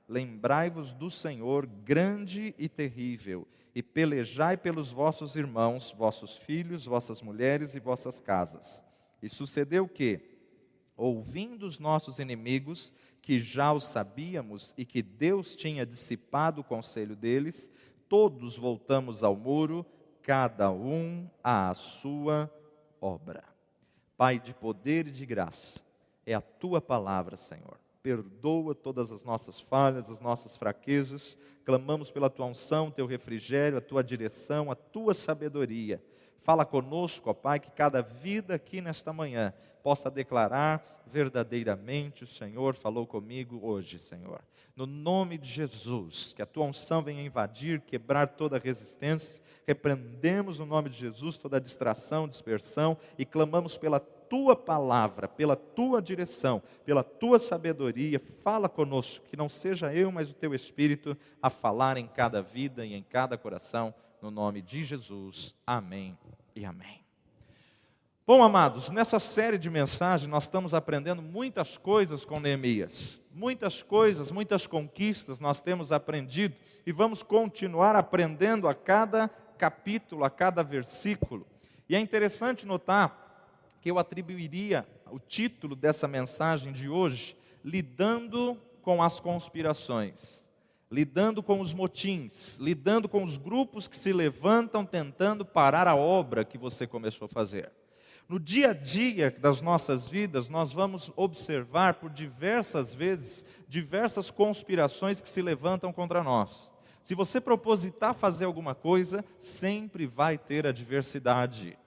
lembrai-vos do Senhor grande e terrível, e pelejai pelos vossos irmãos, vossos filhos, vossas mulheres e vossas casas. E sucedeu que, ouvindo os nossos inimigos, que já o sabíamos e que Deus tinha dissipado o conselho deles, todos voltamos ao muro, cada um à sua obra. Pai de poder e de graça, é a Tua palavra, Senhor. Perdoa todas as nossas falhas, as nossas fraquezas. Clamamos pela Tua unção, Teu refrigério, a Tua direção, a Tua sabedoria. Fala conosco, ó Pai, que cada vida aqui nesta manhã possa declarar verdadeiramente: o Senhor falou comigo hoje, Senhor. No nome de Jesus, que a Tua unção venha invadir, quebrar toda resistência. Repreendemos no nome de Jesus toda distração, dispersão e clamamos pela Tua palavra, pela Tua direção, pela Tua sabedoria. Fala conosco, que não seja eu, mas o Teu Espírito a falar em cada vida e em cada coração, no nome de Jesus. Amém e amém. Bom, amados, nessa série de mensagens nós estamos aprendendo muitas coisas com Neemias. Muitas coisas, muitas conquistas nós temos aprendido e vamos continuar aprendendo a cada capítulo, a cada versículo. E é interessante notar que eu atribuiria o título dessa mensagem de hoje, lidando com as conspirações, lidando com os motins, lidando com os grupos que se levantam tentando parar a obra que você começou a fazer. No dia a dia das nossas vidas, nós vamos observar por diversas vezes, diversas conspirações que se levantam contra nós. Se você propositar fazer alguma coisa, sempre vai ter adversidade.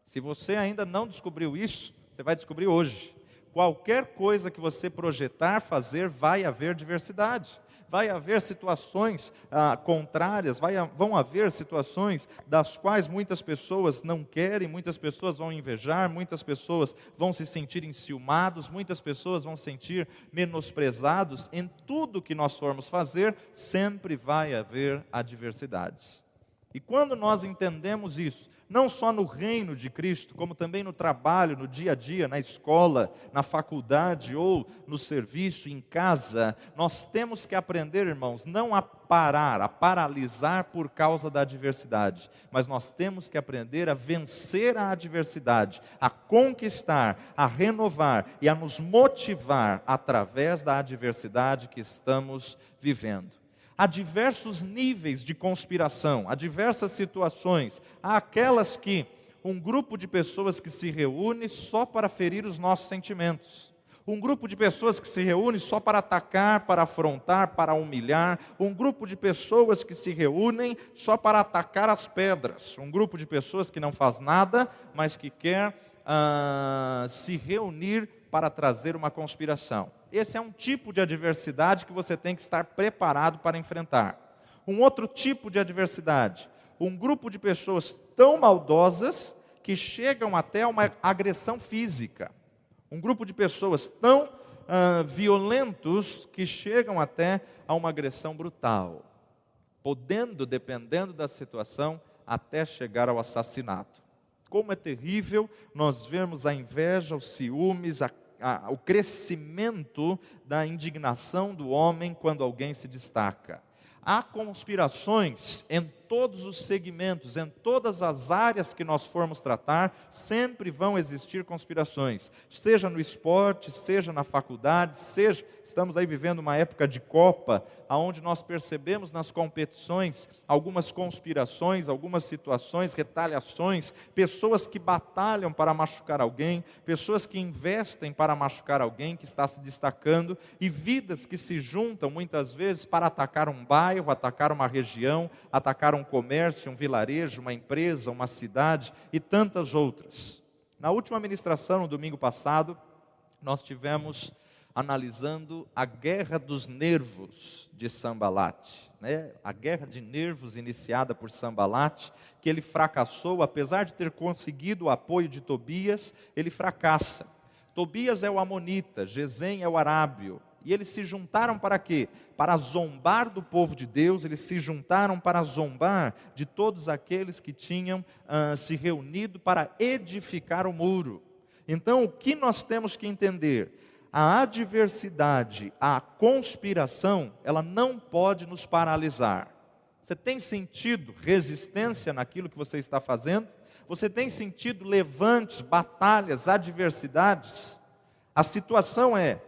Se você ainda não descobriu isso, você vai descobrir hoje. Qualquer coisa que você projetar fazer, vai haver adversidade. Vai haver situações contrárias, vão haver situações das quais muitas pessoas não querem, muitas pessoas vão invejar, muitas pessoas vão se sentir enciumados, muitas pessoas vão se sentir menosprezados. Em tudo que nós formos fazer, sempre vai haver adversidades. E quando nós entendemos isso, não só no reino de Cristo, como também no trabalho, no dia a dia, na escola, na faculdade ou no serviço, em casa, nós temos que aprender, irmãos, não a parar, a paralisar por causa da adversidade, mas nós temos que aprender a vencer a adversidade, a conquistar, a renovar e a nos motivar através da adversidade que estamos vivendo. Há diversos níveis de conspiração, há diversas situações. Há aquelas que um grupo de pessoas que se reúne só para ferir os nossos sentimentos. Um grupo de pessoas que se reúne só para atacar, para afrontar, para humilhar. Um grupo de pessoas que se reúnem só para atacar as pedras. Um grupo de pessoas que não faz nada, mas que quer se reunir para trazer uma conspiração. Esse é um tipo de adversidade que você tem que estar preparado para enfrentar. Um outro tipo de adversidade, um grupo de pessoas tão maldosas que chegam até uma agressão física. Um grupo de pessoas tão violentos que chegam até a uma agressão brutal. Podendo, dependendo da situação, até chegar ao assassinato. Como é terrível nós vermos a inveja, os ciúmes, o crescimento da indignação do homem quando alguém se destaca. Há conspirações em todos os segmentos, em todas as áreas que nós formos tratar, sempre vão existir conspirações. Seja no esporte, seja na faculdade, estamos aí vivendo uma época de Copa, onde nós percebemos nas competições algumas conspirações, algumas situações, retaliações, pessoas que batalham para machucar alguém, pessoas que investem para machucar alguém que está se destacando, e vidas que se juntam muitas vezes para atacar um bairro, atacar uma região, atacar um comércio, um vilarejo, uma empresa, uma cidade e tantas outras. Na última ministração, no domingo passado, nós tivemos analisando a guerra dos nervos de Sanbalat, a guerra de nervos iniciada por Sanbalat, que ele fracassou, apesar de ter conseguido o apoio de Tobias, ele fracassa. Tobias é o amonita, Gesem é o arábio, e eles se juntaram para quê? Para zombar do povo de Deus, eles se juntaram para zombar de todos aqueles que tinham se reunido para edificar o muro. Então, o que nós temos que entender? a adversidade, a conspiração, ela não pode nos paralisar. Você tem sentido resistência naquilo que você está fazendo? Você tem sentido levantes, batalhas, adversidades? A situação é,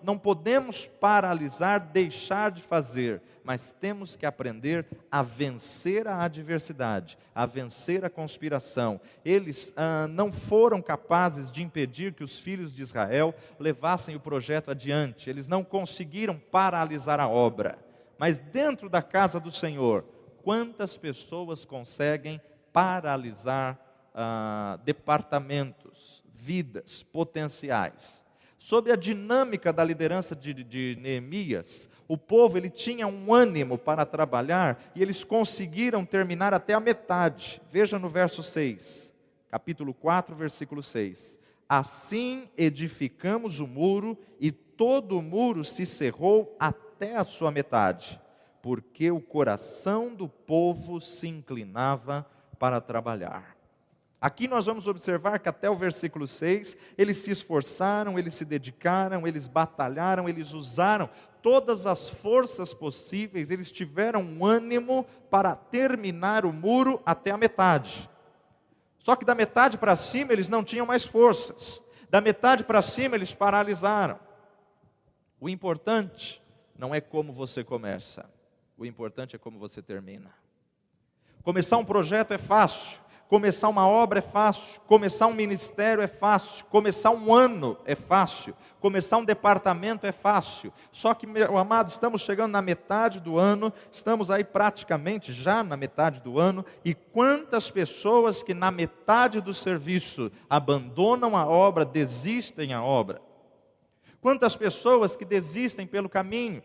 não podemos paralisar, deixar de fazer, mas temos que aprender a vencer a adversidade, a vencer a conspiração. Eles não foram capazes de impedir que os filhos de Israel levassem o projeto adiante, eles não conseguiram paralisar a obra. Mas dentro da casa do Senhor, quantas pessoas conseguem paralisar departamentos, vidas, potenciais? Sob a dinâmica da liderança de Neemias, o povo ele tinha um ânimo para trabalhar e eles conseguiram terminar até a metade. Veja no verso 6, capítulo 4, versículo 6. Assim edificamos o muro e todo o muro se cerrou até a sua metade, porque o coração do povo se inclinava para trabalhar. Aqui nós vamos observar que até o versículo 6, eles se esforçaram, eles se dedicaram, eles batalharam, eles usaram todas as forças possíveis, eles tiveram um ânimo para terminar o muro até a metade. Só que da metade para cima eles não tinham mais forças, da metade para cima eles paralisaram. O importante não é como você começa, o importante é como você termina. Começar um projeto é fácil. Começar uma obra é fácil, começar um ministério é fácil, começar um ano é fácil, começar um departamento é fácil. Só que, meu amado, estamos chegando na metade do ano, estamos aí praticamente já na metade do ano, e quantas pessoas que na metade do serviço abandonam a obra, desistem a obra. Quantas pessoas que desistem pelo caminho.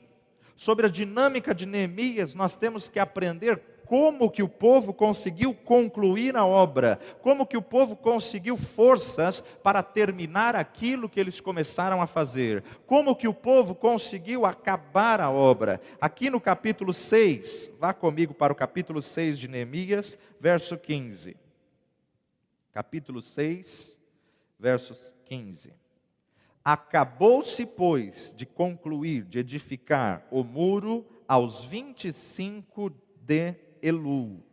Sobre a dinâmica de Neemias, nós temos que aprender como que o povo conseguiu concluir a obra, como que o povo conseguiu forças para terminar aquilo que eles começaram a fazer, como que o povo conseguiu acabar a obra. Aqui no capítulo 6, vá comigo para o capítulo 6 de Neemias, verso 15. Capítulo 6, versos 15. Acabou-se, pois, de concluir, de edificar o muro aos 25 de Elul,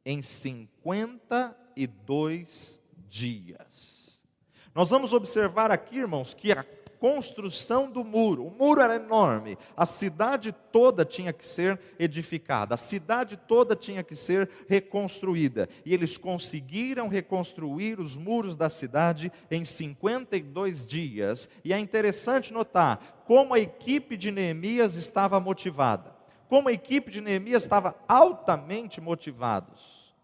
em 52 dias. Nós vamos observar aqui, irmãos, que a construção do muro, o muro era enorme, a cidade toda tinha que ser edificada, a cidade toda tinha que ser reconstruída, e eles conseguiram reconstruir os muros da cidade em 52 dias, e é interessante notar como a equipe de Neemias estava motivada. Como a equipe de Neemias estava altamente motivados,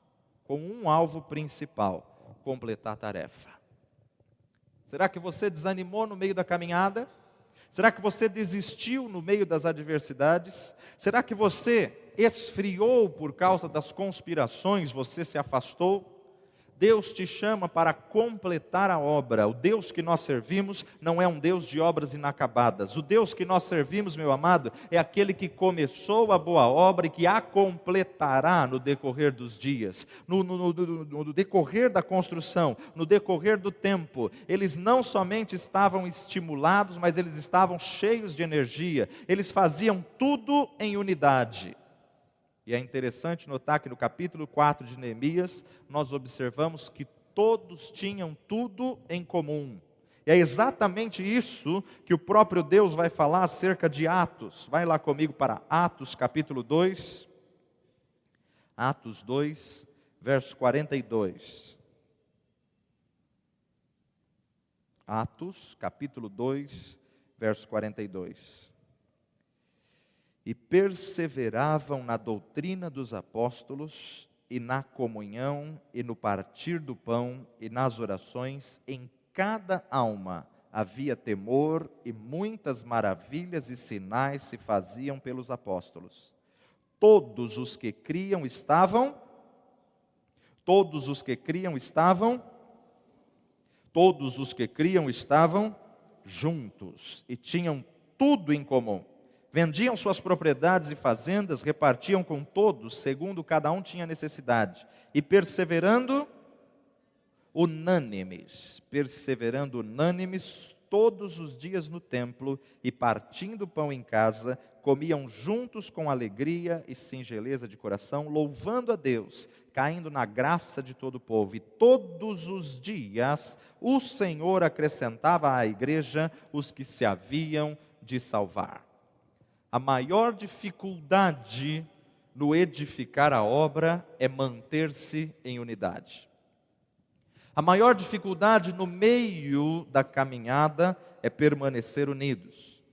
com um alvo principal: completar a tarefa. Será que você desanimou no meio da caminhada? Será que você desistiu no meio das adversidades? Será que você esfriou por causa das conspirações, você se afastou? Deus te chama para completar a obra. O Deus que nós servimos não é um Deus de obras inacabadas. O Deus que nós servimos, meu amado, é aquele que começou a boa obra e que a completará no decorrer dos dias, no decorrer da construção, no decorrer do tempo. Eles não somente estavam estimulados, mas eles estavam cheios de energia. Eles faziam tudo em unidade. E é interessante notar que no capítulo 4 de Neemias, nós observamos que todos tinham tudo em comum. E é exatamente isso que o próprio Deus vai falar acerca de Atos. Vai lá comigo para Atos capítulo 2. Atos 2, verso 42. Atos capítulo 2, verso 42. E perseveravam na doutrina dos apóstolos, e na comunhão, e no partir do pão, e nas orações. Em cada alma havia temor, e muitas maravilhas e sinais se faziam pelos apóstolos. Todos os que criam estavam juntos, e tinham tudo em comum. Vendiam suas propriedades e fazendas, repartiam com todos, segundo cada um tinha necessidade. E perseverando unânimes, todos os dias no templo e, partindo o pão em casa, comiam juntos com alegria e singeleza de coração, louvando a Deus, caindo na graça de todo o povo. E todos os dias o Senhor acrescentava à igreja os que se haviam de salvar. A maior dificuldade no edificar a obra é manter-se em unidade. A maior dificuldade no meio da caminhada é permanecer unidos.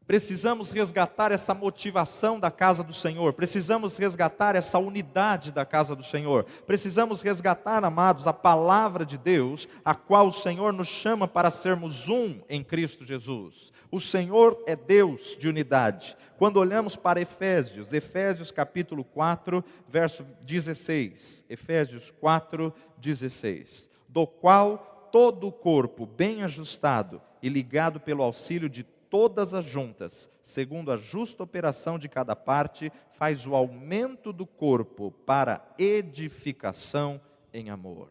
Precisamos resgatar essa motivação da casa do Senhor, precisamos resgatar essa unidade da casa do Senhor, precisamos resgatar, amados, a palavra de Deus, a qual o Senhor nos chama para sermos um em Cristo Jesus. O Senhor é Deus de unidade. Quando olhamos para Efésios capítulo 4, verso 16, Efésios 4, 16, do qual todo o corpo bem ajustado e ligado pelo auxílio de todas as juntas, segundo a justa operação de cada parte, faz o aumento do corpo para edificação em amor.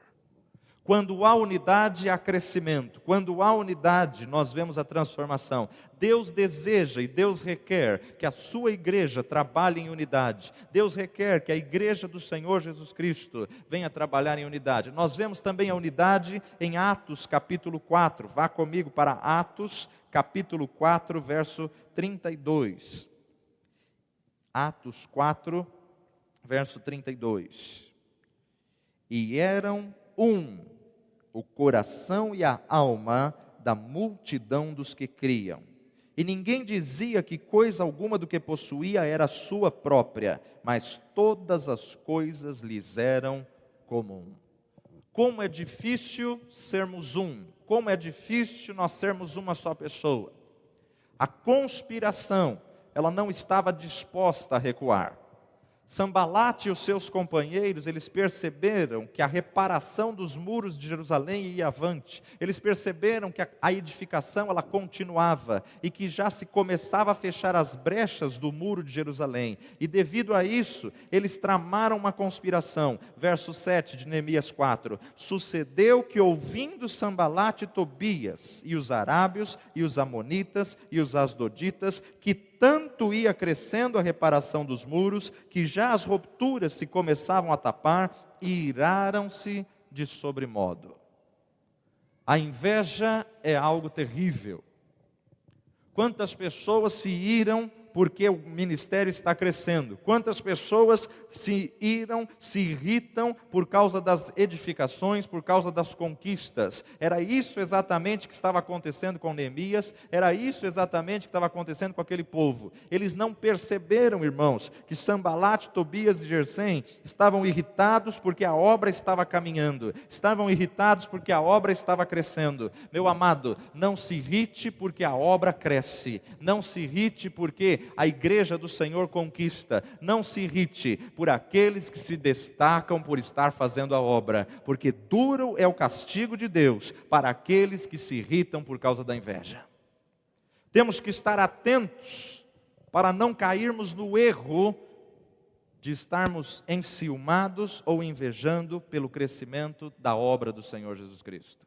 Quando há unidade, há crescimento. Quando há unidade, nós vemos a transformação. Deus deseja e Deus requer que a sua igreja trabalhe em unidade. Deus requer que a igreja do Senhor Jesus Cristo venha trabalhar em unidade. Nós vemos também a unidade em Atos capítulo 4. Vá comigo para Atos capítulo 4, verso 32. Atos 4, verso 32. E eram o coração e a alma da multidão dos que criam. E ninguém dizia que coisa alguma do que possuía era sua própria, mas todas as coisas lhes eram comum. Como é difícil sermos um, como é difícil nós sermos uma só pessoa. A conspiração, ela não estava disposta a recuar. Sanbalate e os seus companheiros, eles perceberam que a reparação dos muros de Jerusalém ia avante. Eles perceberam que a edificação ela continuava e que já se começava a fechar as brechas do muro de Jerusalém. E devido a isso, eles tramaram uma conspiração. Verso 7 de Neemias 4. Sucedeu que ouvindo Sanbalate e Tobias, e os arábios, e os amonitas, e os asdoditas, que tanto ia crescendo a reparação dos muros, que já as rupturas se começavam a tapar, e iraram-se de sobremodo. A inveja é algo terrível. Quantas pessoas se iram porque o ministério está crescendo? Quantas pessoas se irritam por causa das edificações, por causa das conquistas? Era isso exatamente que estava acontecendo com Neemias, era isso exatamente que estava acontecendo com aquele povo. Eles não perceberam, irmãos, que Sanbalate, Tobias e Gesem estavam irritados porque a obra estava caminhando, estavam irritados porque a obra estava crescendo. Meu amado, não se irrite porque a obra cresce, não se irrite porque a igreja do Senhor conquista. Não se irrite por aqueles que se destacam por estar fazendo a obra, porque duro é o castigo de Deus para aqueles que se irritam por causa da inveja. Temos que estar atentos para não cairmos no erro de estarmos enciumados ou invejando pelo crescimento da obra do Senhor Jesus Cristo.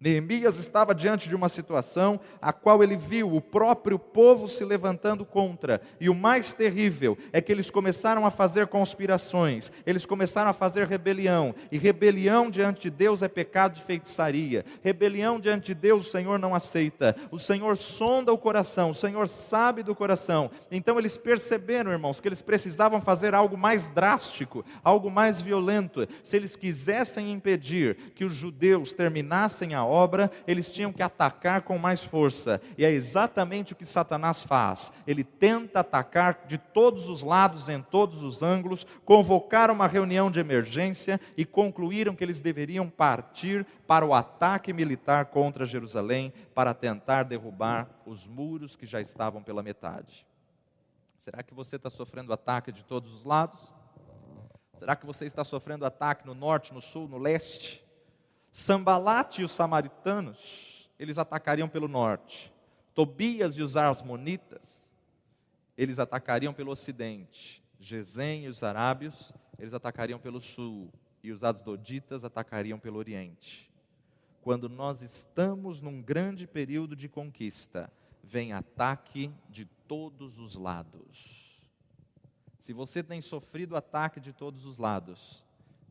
Neemias estava diante de uma situação a qual ele viu o próprio povo se levantando contra. E o mais terrível é que eles começaram a fazer conspirações, eles começaram a fazer rebelião. E rebelião diante de Deus é pecado de feitiçaria. Rebelião diante de Deus o Senhor não aceita. O Senhor sonda o coração, o Senhor sabe do coração. Então eles perceberam, irmãos, que eles precisavam fazer algo mais drástico, algo mais violento. Se eles quisessem impedir que os judeus terminassem a obra, eles tinham que atacar com mais força. E é exatamente o que Satanás faz. Ele tenta atacar de todos os lados, em todos os ângulos, convocaram uma reunião de emergência e concluíram que eles deveriam partir para o ataque militar contra Jerusalém, para tentar derrubar os muros que já estavam pela metade. Será que você está sofrendo ataque de todos os lados? Será que você está sofrendo ataque no norte, no sul, no leste? Sanbalate e os samaritanos, eles atacariam pelo norte. Tobias e os amonitas, eles atacariam pelo ocidente. Gesem e os arábios, eles atacariam pelo sul. E os asdoditas atacariam pelo oriente. quando nós estamos num grande período de conquista, vem ataque de todos os lados. Se você tem sofrido ataque de todos os lados,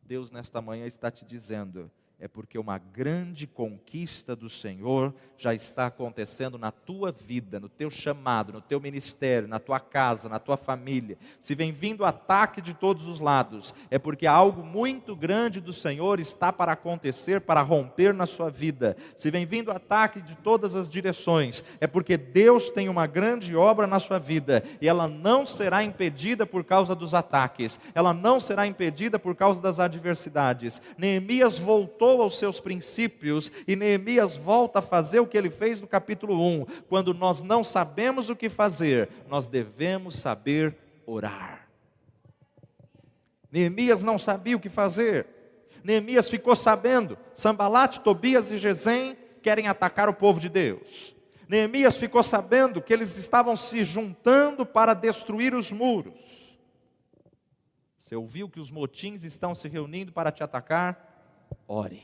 Deus nesta manhã está te dizendo, é porque uma grande conquista do Senhor já está acontecendo na tua vida, no teu chamado, no teu ministério, na tua casa, na tua família. Se vem vindo ataque de todos os lados, é porque algo muito grande do Senhor está para acontecer, para romper na sua vida. Se vem vindo ataque de todas as direções, é porque Deus tem uma grande obra na sua vida, e ela não será impedida por causa dos ataques, ela não será impedida por causa das adversidades. Neemias voltou aos seus princípios, e Neemias volta a fazer o que ele fez no capítulo 1. Quando nós não sabemos o que fazer, nós devemos saber orar. Neemias não sabia o que fazer. Neemias ficou sabendo, Sanbalate, Tobias e Gesem querem atacar o povo de Deus. Neemias ficou sabendo que eles estavam se juntando para destruir os muros. Você ouviu que os motins estão se reunindo para te atacar? Ore,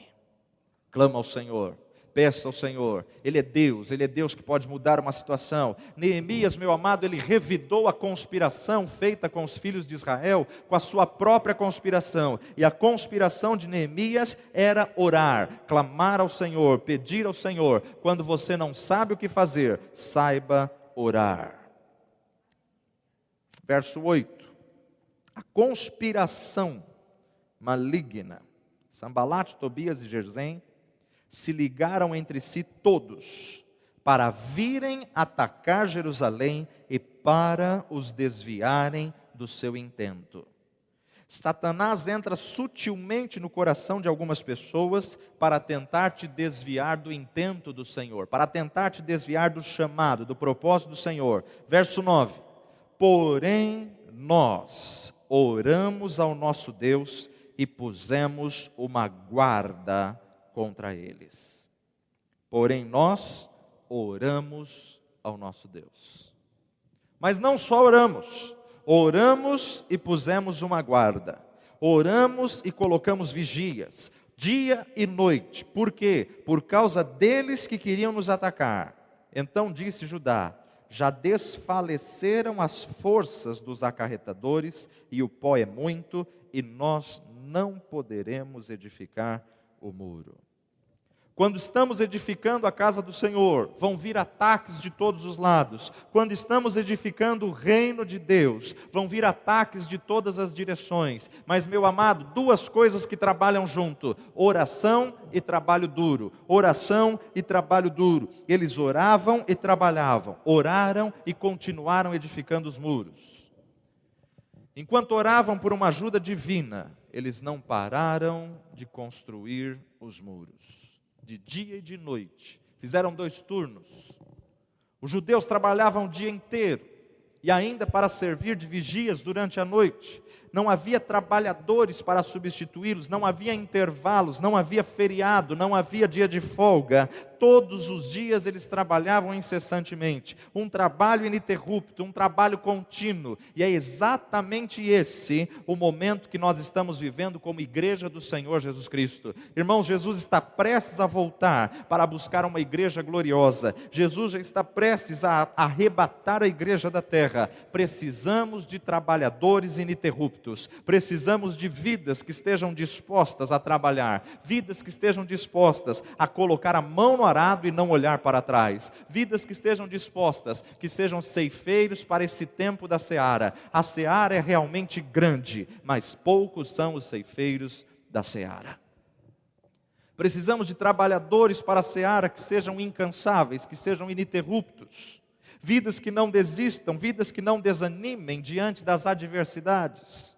clama ao Senhor, peça ao Senhor. Ele é Deus que pode mudar uma situação. Neemias, meu amado, ele revidou a conspiração feita com os filhos de Israel, com a sua própria conspiração. E a conspiração de Neemias era orar, clamar ao Senhor, pedir ao Senhor. Quando você não sabe o que fazer, saiba orar. Verso 8, a conspiração maligna. Sanbalate, Tobias e Gesem se ligaram entre si todos para virem atacar Jerusalém e para os desviarem do seu intento. Satanás entra sutilmente no coração de algumas pessoas para tentar te desviar do intento do Senhor, para tentar te desviar do chamado, do propósito do Senhor. Verso 9, porém nós oramos ao nosso Deus e pusemos uma guarda contra eles. Porém, nós oramos ao nosso Deus. Mas não só oramos e pusemos uma guarda. Oramos e colocamos vigias, dia e noite. Por quê? Por causa deles que queriam nos atacar. Então disse Judá, já desfaleceram as forças dos acarretadores, e o pó é muito, e nós não poderemos edificar o muro. Quando estamos edificando a casa do Senhor, vão vir ataques de todos os lados. Quando estamos edificando o reino de Deus, vão vir ataques de todas as direções. Mas, meu amado, duas coisas que trabalham junto: oração e trabalho duro. Oração e trabalho duro. Eles oravam e trabalhavam, oraram e continuaram edificando os muros. Enquanto oravam por uma ajuda divina, eles não pararam de construir os muros. De dia e de noite, fizeram 2 turnos. Os judeus trabalhavam o dia inteiro, e ainda para servir de vigias durante a noite. Não havia trabalhadores para substituí-los, não havia intervalos, não havia feriado, não havia dia de folga. Todos os dias eles trabalhavam incessantemente. Um trabalho ininterrupto, um trabalho contínuo. E é exatamente esse o momento que nós estamos vivendo como igreja do Senhor Jesus Cristo. Irmãos, Jesus está prestes a voltar para buscar uma igreja gloriosa. Jesus já está prestes a arrebatar a igreja da terra. Precisamos de trabalhadores ininterruptos. Precisamos de vidas que estejam dispostas a trabalhar, vidas que estejam dispostas a colocar a mão no arado e não olhar para trás, vidas que estejam dispostas, que sejam ceifeiros para esse tempo da seara. A seara é realmente grande, mas poucos são os ceifeiros da seara. Precisamos de trabalhadores para a seara que sejam incansáveis, que sejam ininterruptos, vidas que não desistam, vidas que não desanimem diante das adversidades.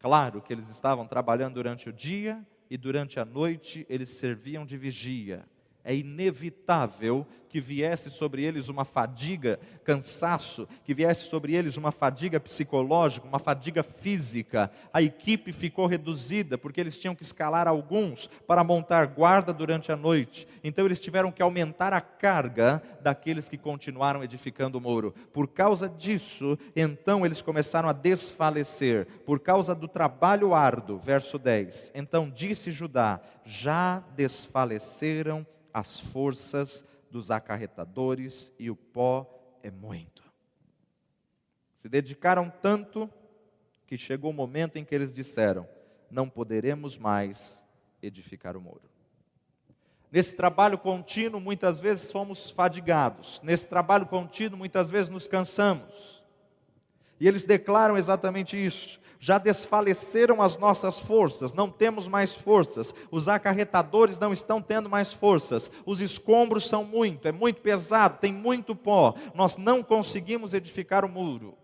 Claro que eles estavam trabalhando durante o dia e durante a noite eles serviam de vigia. É inevitável que viesse sobre eles uma fadiga, cansaço, que viesse sobre eles uma fadiga psicológica, uma fadiga física. A equipe ficou reduzida, porque eles tinham que escalar alguns para montar guarda durante a noite. Então eles tiveram que aumentar a carga daqueles que continuaram edificando o muro. Por causa disso, então eles começaram a desfalecer, por causa do trabalho árduo. Verso 10. Então disse Judá: já desfaleceram as forças dos acarretadores e o pó é muito. Se dedicaram tanto que chegou o momento em que eles disseram: não poderemos mais edificar o muro. Nesse trabalho contínuo, muitas vezes somos fadigados. Nesse trabalho contínuo, muitas vezes nos cansamos. E eles declaram exatamente isso. Já desfaleceram as nossas forças, não temos mais forças. Os acarretadores não estão tendo mais forças. Os escombros são muito, é muito pesado, tem muito pó. Nós não conseguimos edificar o muro.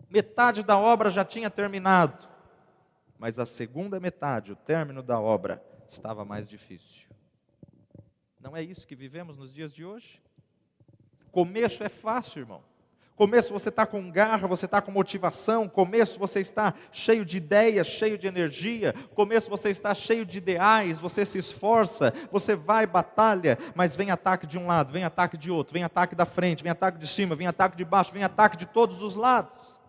Metade da obra já tinha terminado. Mas a segunda metade, o término da obra, estava mais difícil. Não é isso que vivemos nos dias de hoje? Começo é fácil, irmão. Começo você está com garra, você está com motivação. Começo você está cheio de ideias, cheio de energia. Começo você está cheio de ideais, você se esforça, você vai, batalha, mas vem ataque de um lado, vem ataque de outro, vem ataque da frente, vem ataque de cima, vem ataque de baixo, vem ataque de todos os lados.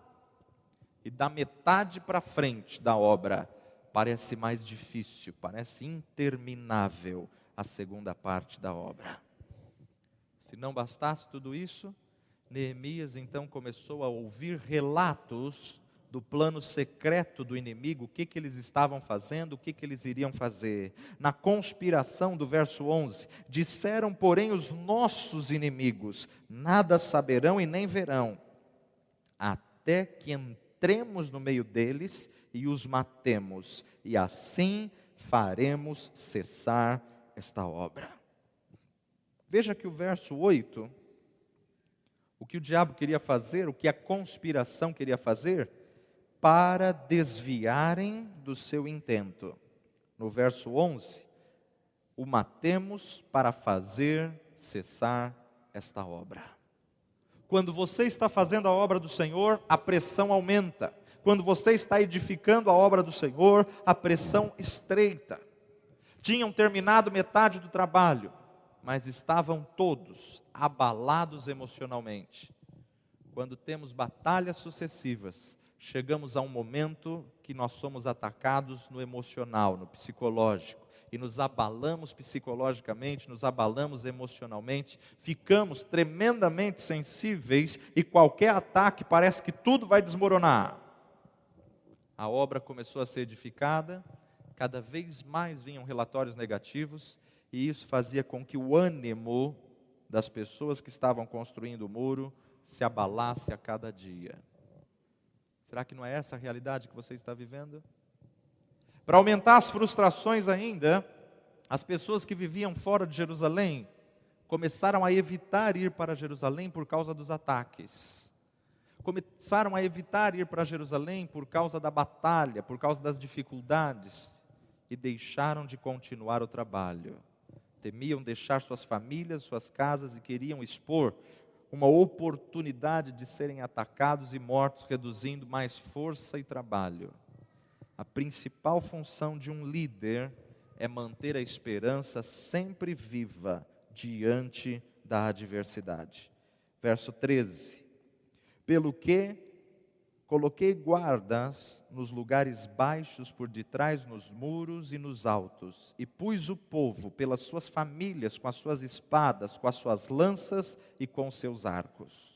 E da metade para frente da obra, parece mais difícil, parece interminável a segunda parte da obra. Se não bastasse tudo isso, Neemias então começou a ouvir relatos do plano secreto do inimigo, o que eles estavam fazendo, o que eles iriam fazer. Na conspiração do verso 11, disseram, porém, os nossos inimigos: nada saberão e nem verão, até que entremos no meio deles e os matemos, e assim faremos cessar esta obra. Veja que o verso 8... o que o diabo queria fazer, o que a conspiração queria fazer, para desviarem do seu intento. No verso 11, o matemos para fazer cessar esta obra. Quando você está fazendo a obra do Senhor, a pressão aumenta. Quando você está edificando a obra do Senhor, a pressão estreita. Tinham terminado metade do trabalho, mas estavam todos abalados emocionalmente. Quando temos batalhas sucessivas, chegamos a um momento que nós somos atacados no emocional, no psicológico, e nos abalamos psicologicamente, nos abalamos emocionalmente, ficamos tremendamente sensíveis e qualquer ataque parece que tudo vai desmoronar. A obra começou a ser edificada, cada vez mais vinham relatórios negativos, e isso fazia com que o ânimo das pessoas que estavam construindo o muro se abalasse a cada dia. Será que não é essa a realidade que você está vivendo? Para aumentar as frustrações ainda, as pessoas que viviam fora de Jerusalém começaram a evitar ir para Jerusalém por causa dos ataques. Começaram a evitar ir para Jerusalém por causa da batalha, por causa das dificuldades, e deixaram de continuar o trabalho. Temiam deixar suas famílias, suas casas, e queriam expor uma oportunidade de serem atacados e mortos, reduzindo mais força e trabalho. A principal função de um líder é manter a esperança sempre viva diante da adversidade. Verso 13. Pelo que coloquei guardas nos lugares baixos por detrás, nos muros e nos altos, e pus o povo pelas suas famílias, com as suas espadas, com as suas lanças e com os seus arcos.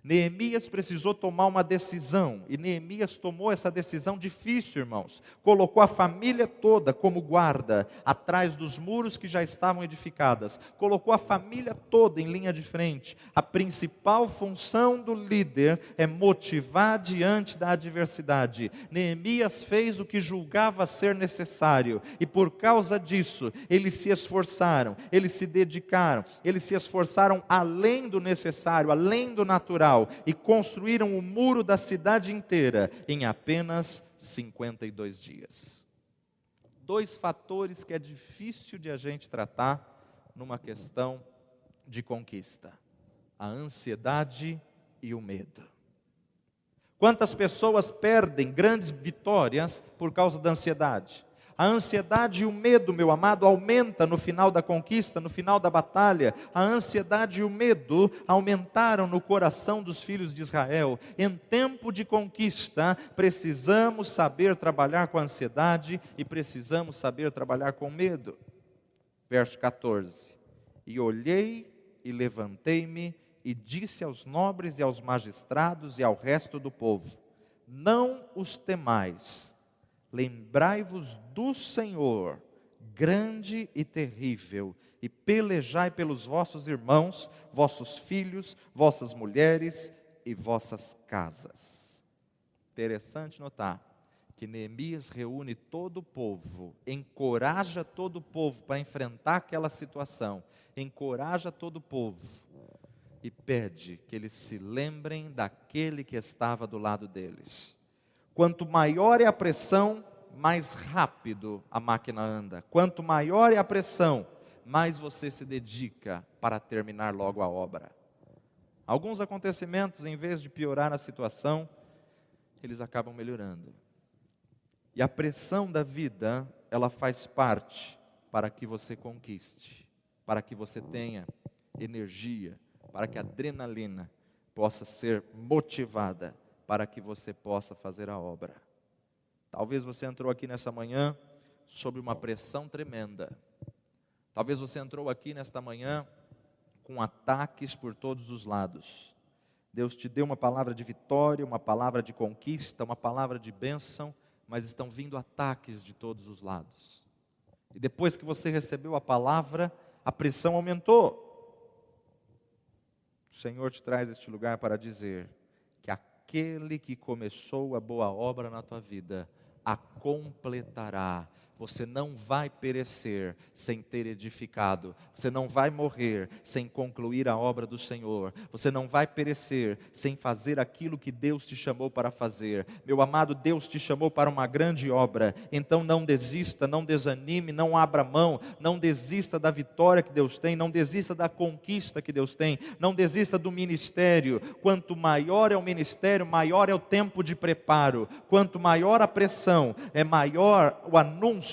Neemias precisou tomar uma decisão, e Neemias tomou essa decisão difícil, irmãos. Colocou a família toda como guarda, atrás dos muros que já estavam edificadas. Colocou a família toda em linha de frente. A principal função do líder é motivar diante da adversidade. Neemias fez o que julgava ser necessário, e por causa disso, eles se esforçaram, eles se dedicaram, eles se esforçaram além do necessário, além do natural, e construíram o muro da cidade inteira em apenas 52 dias. Dois fatores que é difícil de a gente tratar numa questão de conquista: a ansiedade e o medo. Quantas pessoas perdem grandes vitórias por causa da ansiedade? A ansiedade e o medo, meu amado, aumenta no final da conquista, no final da batalha. A ansiedade e o medo aumentaram no coração dos filhos de Israel. Em tempo de conquista, precisamos saber trabalhar com a ansiedade e precisamos saber trabalhar com o medo. Verso 14: E olhei e levantei-me e disse aos nobres e aos magistrados e ao resto do povo: Não os temais, lembrai-vos do Senhor, grande e terrível, e pelejai pelos vossos irmãos, vossos filhos, vossas mulheres e vossas casas. Interessante notar que Neemias reúne todo o povo, encoraja todo o povo para enfrentar aquela situação, encoraja todo o povo e pede que eles se lembrem daquele que estava do lado deles. Quanto maior é a pressão, mais rápido a máquina anda. Quanto maior é a pressão, mais você se dedica para terminar logo a obra. Alguns acontecimentos, em vez de piorar a situação, eles acabam melhorando. E a pressão da vida, ela faz parte para que você conquiste, para que você tenha energia, para que a adrenalina possa ser motivada, para que você possa fazer a obra. Talvez você entrou aqui nessa manhã sob uma pressão tremenda. Talvez você entrou aqui nesta manhã com ataques por todos os lados. Deus te deu uma palavra de vitória, uma palavra de conquista, uma palavra de bênção, mas estão vindo ataques de todos os lados. E depois que você recebeu a palavra, a pressão aumentou. O Senhor te traz este lugar para dizer que aquele que começou a boa obra na tua vida, a completará. Você não vai perecer sem ter edificado. Você não vai morrer sem concluir a obra do Senhor. Você não vai perecer sem fazer aquilo que Deus te chamou para fazer. Meu amado, Deus te chamou para uma grande obra. Então não desista, não desanime, não abra mão. Não desista da vitória que Deus tem. Não desista da conquista que Deus tem. Não desista do ministério. Quanto maior é o ministério, maior é o tempo de preparo. Quanto maior a pressão, é maior o anúncio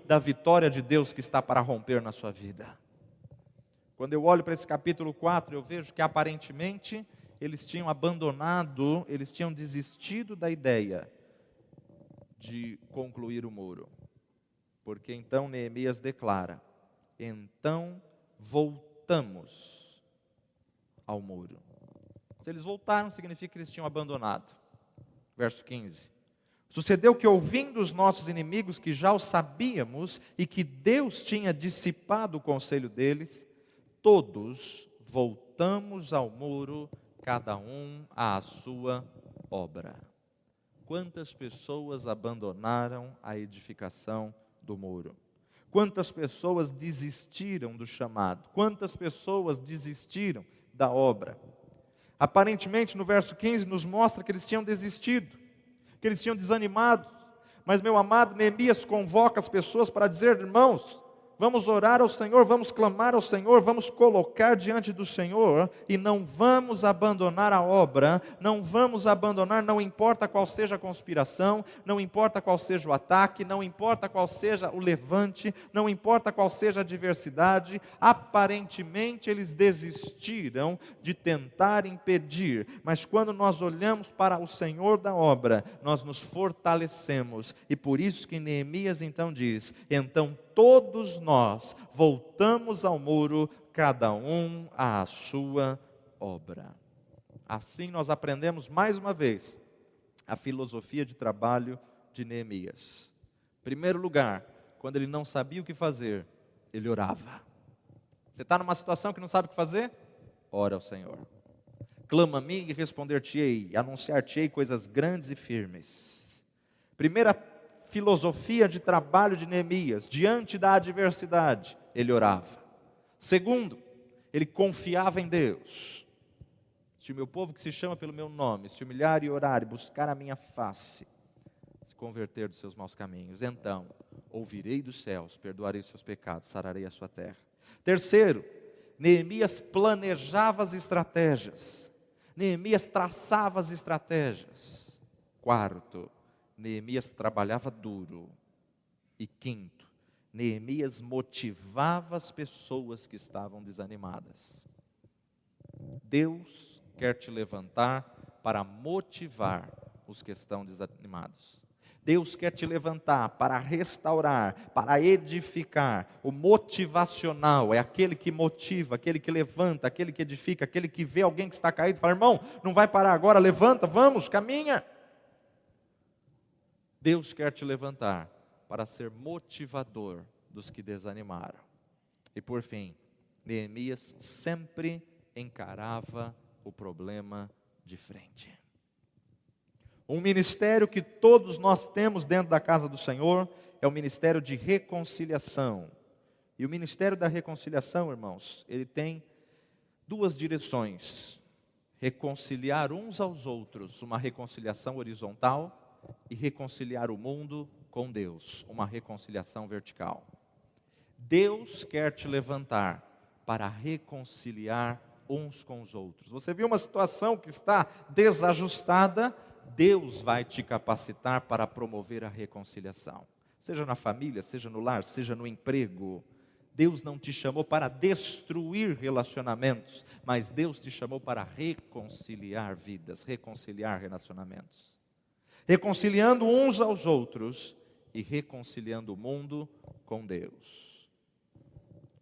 da vitória de Deus que está para romper na sua vida. Quando eu olho para esse capítulo 4, eu vejo que aparentemente eles tinham abandonado, eles tinham desistido da ideia de concluir o muro. Porque então Neemias declara: então voltamos ao muro. Se eles voltaram, significa que eles tinham abandonado. Verso 15. Sucedeu que, ouvindo os nossos inimigos, que já o sabíamos, e que Deus tinha dissipado o conselho deles, todos voltamos ao muro, cada um à sua obra. Quantas pessoas abandonaram a edificação do muro? Quantas pessoas desistiram do chamado? Quantas pessoas desistiram da obra? Aparentemente, no verso 15, nos mostra que eles tinham desistido, que eles tinham desanimado. Mas, meu amado, Neemias convoca as pessoas para dizer: irmãos, vamos orar ao Senhor, vamos clamar ao Senhor, vamos colocar diante do Senhor e não vamos abandonar a obra, não vamos abandonar, não importa qual seja a conspiração, não importa qual seja o ataque, não importa qual seja o levante, não importa qual seja a adversidade. Aparentemente eles desistiram de tentar impedir, mas quando nós olhamos para o Senhor da obra, nós nos fortalecemos, e por isso que Neemias então diz: então todos nós voltamos ao muro, cada um à sua obra. Assim nós aprendemos mais uma vez a filosofia de trabalho de Neemias. Em primeiro lugar, quando ele não sabia o que fazer, ele orava. Você está numa situação que não sabe o que fazer? Ora ao Senhor. Clama-me e responder-te-ei, anunciar-te-ei coisas grandes e firmes. Primeira filosofia de trabalho de Neemias: diante da adversidade, ele orava. Segundo, ele confiava em Deus. Se o meu povo, que se chama pelo meu nome, se humilhar e orar e buscar a minha face, se converter dos seus maus caminhos, então ouvirei dos céus, perdoarei os seus pecados, sararei a sua terra. Terceiro, Neemias planejava as estratégias. Neemias traçava as estratégias. Quarto, Neemias trabalhava duro. E quinto, Neemias motivava as pessoas que estavam desanimadas. Deus quer te levantar para motivar os que estão desanimados. Deus quer te levantar para restaurar, para edificar. O motivacional é aquele que motiva, aquele que levanta, aquele que edifica, aquele que vê alguém que está caído e fala: irmão, não vai parar agora, levanta, vamos, caminha. Deus quer te levantar para ser motivador dos que desanimaram. E por fim, Neemias sempre encarava o problema de frente. Um ministério que todos nós temos dentro da casa do Senhor é o ministério de reconciliação. E o ministério da reconciliação, irmãos, ele tem duas direções: reconciliar uns aos outros, uma reconciliação horizontal, e reconciliar o mundo com Deus, uma reconciliação vertical. Deus quer te levantar para reconciliar uns com os outros. Você viu uma situação que está desajustada? Deus vai te capacitar para promover a reconciliação. Seja na família, seja no lar, seja no emprego. Deus não te chamou para destruir relacionamentos, mas Deus te chamou para reconciliar vidas, reconciliar relacionamentos. Reconciliando uns aos outros e reconciliando o mundo com Deus.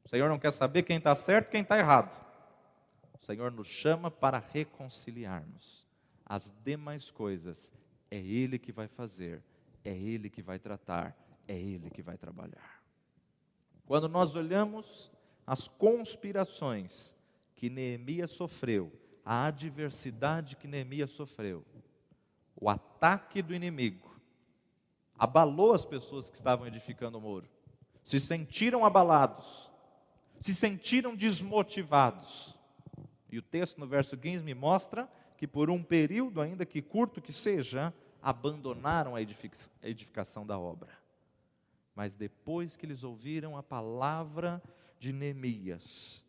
O Senhor não quer saber quem está certo e quem está errado. O Senhor nos chama para reconciliarmos. As demais coisas, é Ele que vai fazer, é Ele que vai tratar, é Ele que vai trabalhar. Quando nós olhamos as conspirações que Neemias sofreu, a adversidade que Neemias sofreu, o ataque do inimigo, abalou as pessoas que estavam edificando o muro, se sentiram abalados, se sentiram desmotivados. E o texto no verso 15 me mostra que por um período, ainda que curto que seja, abandonaram a edificação da obra. Mas depois que eles ouviram a palavra de Neemias,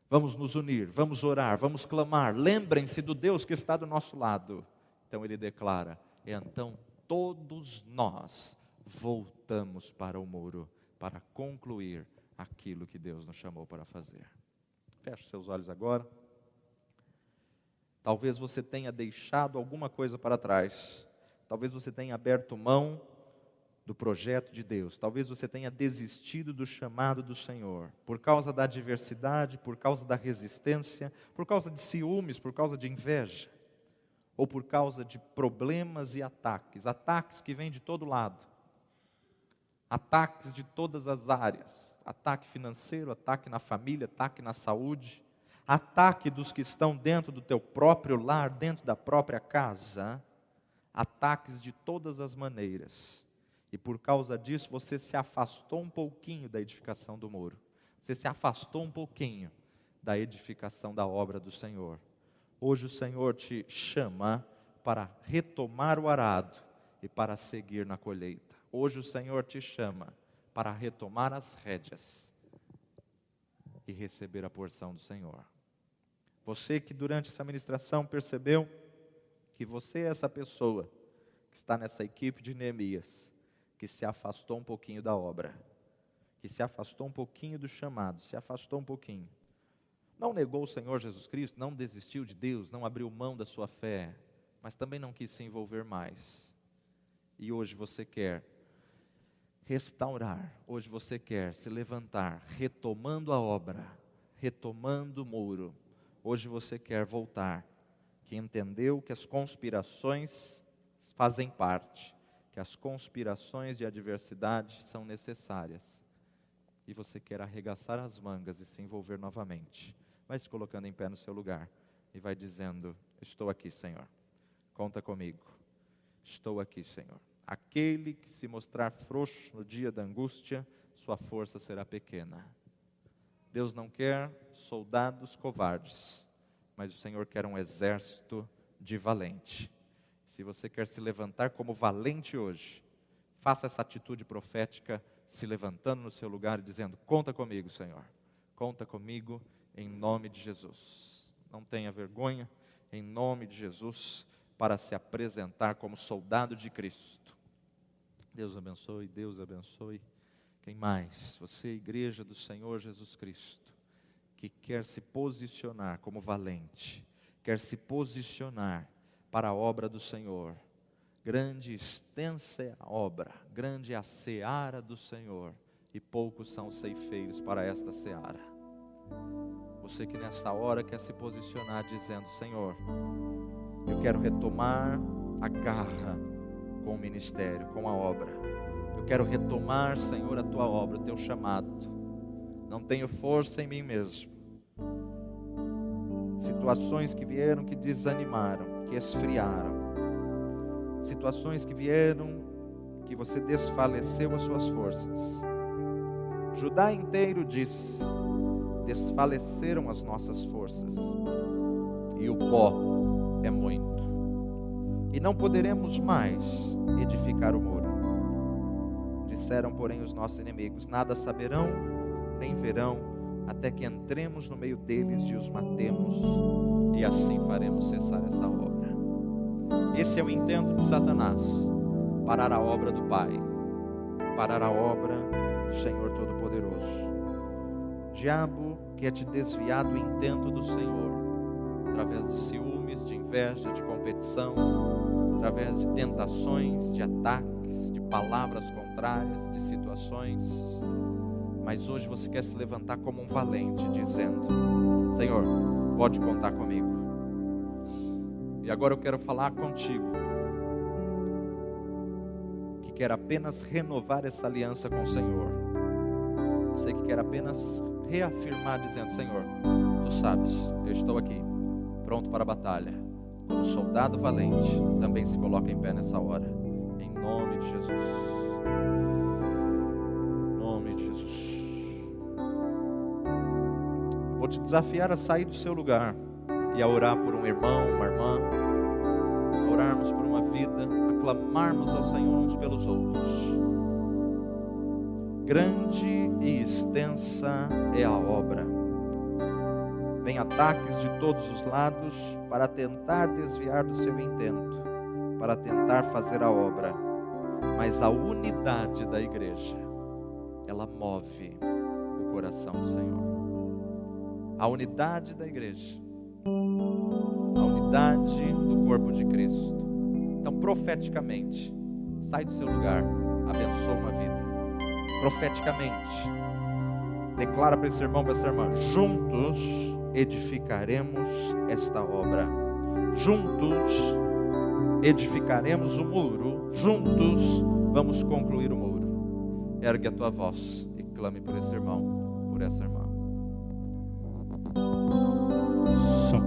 vamos nos unir, vamos orar, vamos clamar, lembrem-se do Deus que está do nosso lado. Então ele declara: então todos nós voltamos para o muro, para concluir aquilo que Deus nos chamou para fazer. Feche seus olhos agora. Talvez você tenha deixado alguma coisa para trás. Talvez você tenha aberto mão do projeto de Deus. Talvez você tenha desistido do chamado do Senhor. Por causa da adversidade, por causa da resistência, por causa de ciúmes, por causa de inveja. Ou por causa de problemas e ataques. Ataques que vêm de todo lado. Ataques de todas as áreas. Ataque financeiro, ataque na família, ataque na saúde. Ataque dos que estão dentro do teu próprio lar, dentro da própria casa. Ataques de todas as maneiras. E por causa disso você se afastou um pouquinho da edificação do muro. Você se afastou um pouquinho da edificação da obra do Senhor. Hoje o Senhor te chama para retomar o arado e para seguir na colheita. Hoje o Senhor te chama para retomar as rédeas e receber a porção do Senhor. Você que durante essa ministração percebeu que você é essa pessoa que está nessa equipe de Neemias, que se afastou um pouquinho da obra, que se afastou um pouquinho do chamado, se afastou um pouquinho. Não negou o Senhor Jesus Cristo, não desistiu de Deus, não abriu mão da sua fé, mas também não quis se envolver mais. E hoje você quer restaurar, hoje você quer se levantar, retomando a obra, retomando o muro. Hoje você quer voltar, que entendeu que as conspirações fazem parte, que as conspirações de adversidade são necessárias. E você quer arregaçar as mangas e se envolver novamente. Vai se colocando em pé no seu lugar e vai dizendo: estou aqui, Senhor, conta comigo. Estou aqui, Senhor. Aquele que se mostrar frouxo no dia da angústia, sua força será pequena. Deus não quer soldados covardes, mas o Senhor quer um exército de valente. Se você quer se levantar como valente hoje, faça essa atitude profética, se levantando no seu lugar e dizendo: conta comigo, Senhor. Conta comigo em nome de Jesus. Não tenha vergonha, em nome de Jesus, para se apresentar como soldado de Cristo. Deus abençoe, Deus abençoe. Quem mais? Você, igreja do Senhor Jesus Cristo, que quer se posicionar como valente, quer se posicionar para a obra do Senhor. Grande e extensa é a obra, grande é a seara do Senhor, e poucos são os ceifeiros para esta seara. Você que nesta hora quer se posicionar dizendo: Senhor, eu quero retomar a garra com o ministério, com a obra. Eu quero retomar, Senhor, a tua obra, o teu chamado. Não tenho força em mim mesmo. Situações que vieram que desanimaram, que esfriaram. Situações que vieram que você desfaleceu as suas forças. Judá inteiro disse: desfaleceram as nossas forças, e o pó é muito, e não poderemos mais edificar o muro. Disseram, porém, os nossos inimigos: nada saberão, nem verão, até que entremos no meio deles e os matemos, e assim faremos cessar essa obra. Esse é o intento de Satanás: parar a obra do Pai, parar a obra do Senhor Todo-Poderoso. O diabo quer te desviar do intento do Senhor, através de ciúmes, de inveja, de competição, através de tentações, de ataques, de palavras contrárias, de situações. Mas hoje você quer se levantar como um valente, dizendo: Senhor, pode contar comigo. E agora eu quero falar contigo, que quer apenas renovar essa aliança com o Senhor. Você que quer apenas reafirmar, dizendo: Senhor, tu sabes, eu estou aqui, pronto para a batalha. Como soldado valente, também se coloca em pé nessa hora, em nome de Jesus. Em nome de Jesus. Eu vou te desafiar a sair do seu lugar e a orar por um irmão, uma irmã, a orarmos por uma vida, a clamarmos ao Senhor uns pelos outros. Grande e extensa é a obra. Vem ataques de todos os lados para tentar desviar do seu intento, para tentar fazer a obra. Mas a unidade da igreja, ela move o coração do Senhor. A unidade da igreja, a unidade do corpo de Cristo. Então, profeticamente, sai do seu lugar, abençoa uma vida. Profeticamente, declara para esse irmão, para essa irmã: juntos edificaremos esta obra, juntos edificaremos o muro, juntos vamos concluir o muro. Ergue a tua voz e clame por esse irmão, por essa irmã. Só